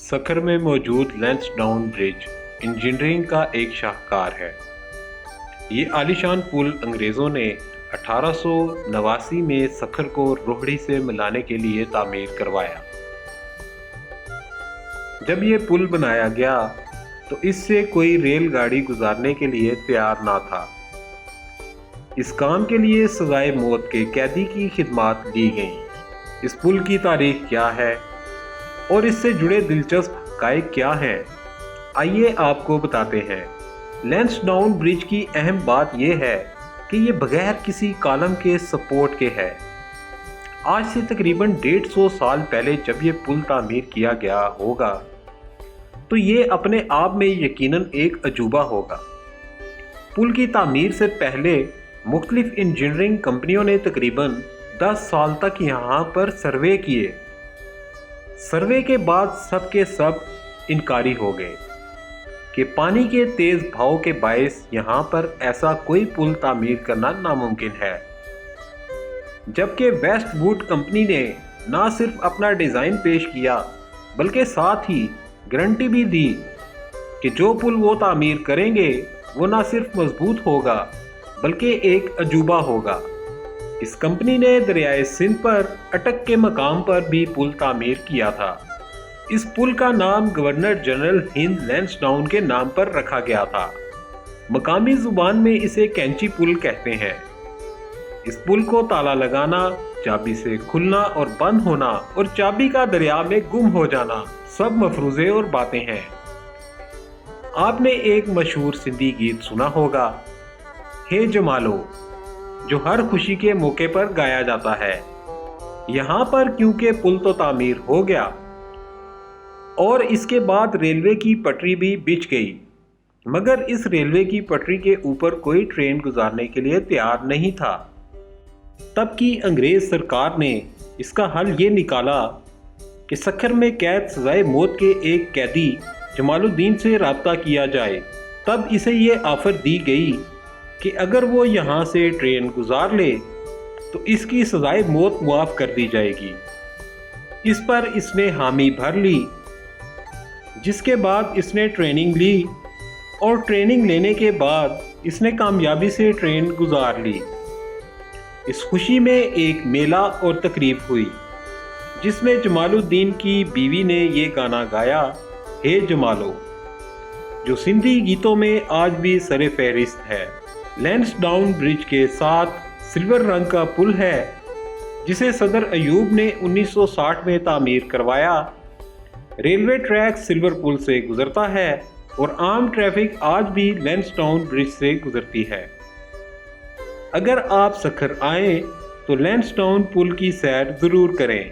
सखर में मौजूद Lansdowne bridge engineering का एक शाहकार है। ये आलीशान पुल अंग्रेज़ों ने 1889 में सखर को रोहड़ी से मिलाने के लिए तामीर करवाया। जब ये पुल बनाया गया तो इससे कोई रेलगाड़ी गुजारने के लिए तैयार ना था। इस काम के लिए सजाए मौत के कैदी की खिदमत दी गईं। इस पुल की तारीख क्या है और इससे जुड़े दिलचस्प हक़ाइक़ क्या हैं, आइए आपको बताते हैं। लैंसडाउन ब्रिज की अहम बात यह है कि ये बगैर किसी कॉलम के सपोर्ट के है। आज से तकरीबन 150 साल पहले जब ये पुल तामीर किया गया होगा तो ये अपने आप में यकीनन एक अजूबा होगा। पुल की तामीर से पहले मुख्तलिफ इंजीनियरिंग कंपनियों ने तकरीबन 10 साल तक यहाँ पर सर्वे किए। सर्वे के बाद सब के सब इनकारी हो गए कि पानी के तेज़ बहाव के बायस यहाँ पर ऐसा कोई पुल तामीर करना नामुमकिन है। जबकि वेस्टवुड कंपनी ने ना सिर्फ अपना डिज़ाइन पेश किया बल्कि साथ ही गारंटी भी दी कि जो पुल वो तामीर करेंगे वो ना सिर्फ मजबूत होगा बल्कि एक अजूबा होगा। इस कंपनी ने दरियाए सिंध पर अटक के मकाम पर भी पुल तामीर किया था। इस पुल का नाम गवर्नर जनरल हिंद लैंसडाउन के नाम पर रखा गया था। मकामी ज़ुबान में इसे कैंची पुल कहते हैं। इस पुल को ताला लगाना, चाबी से खुलना और बंद होना और चाबी का दरिया में गुम हो जाना सब मफरूज़े और बातें हैं। आपने एक मशहूर सिंधी गीत सुना होगा, हे जमालो, जो हर खुशी के मौके पर गाया जाता है। यहाँ पर क्योंकि पुल तो तामीर हो गया और इसके बाद रेलवे की पटरी भी बिछ गई, मगर इस रेलवे की पटरी के ऊपर कोई ट्रेन गुजारने के लिए तैयार नहीं था। तब की अंग्रेज़ सरकार ने इसका हल ये निकाला कि सखर में कैद सजाए मौत के एक कैदी जमालुद्दीन से रब्ता किया जाए। तब इसे ये ऑफ़र दी गई कि अगर वो यहाँ से ट्रेन गुजार ले तो इसकी सजाए मौत मुआफ़ कर दी जाएगी। इस पर इसने हामी भर ली, जिसके बाद इसने ट्रेनिंग ली और ट्रेनिंग लेने के बाद इसने कामयाबी से ट्रेन गुजार ली। इस खुशी में एक मेला और तकरीब हुई जिसमें जमालुद्दीन की बीवी ने ये गाना गाया, हे जमालो, जो सिंधी गीतों में आज भी सरे फहरिस्त है। लैंसडाउन ब्रिज के साथ सिल्वर रंग का पुल है जिसे सदर अयूब ने 1960 में तामीर करवाया। रेलवे ट्रैक सिल्वर पुल से गुजरता है और आम ट्रैफिक आज भी लैंसडाउन ब्रिज से गुजरती है। अगर आप सखर आएँ तो लैंसडाउन पुल की सैर ज़रूर करें।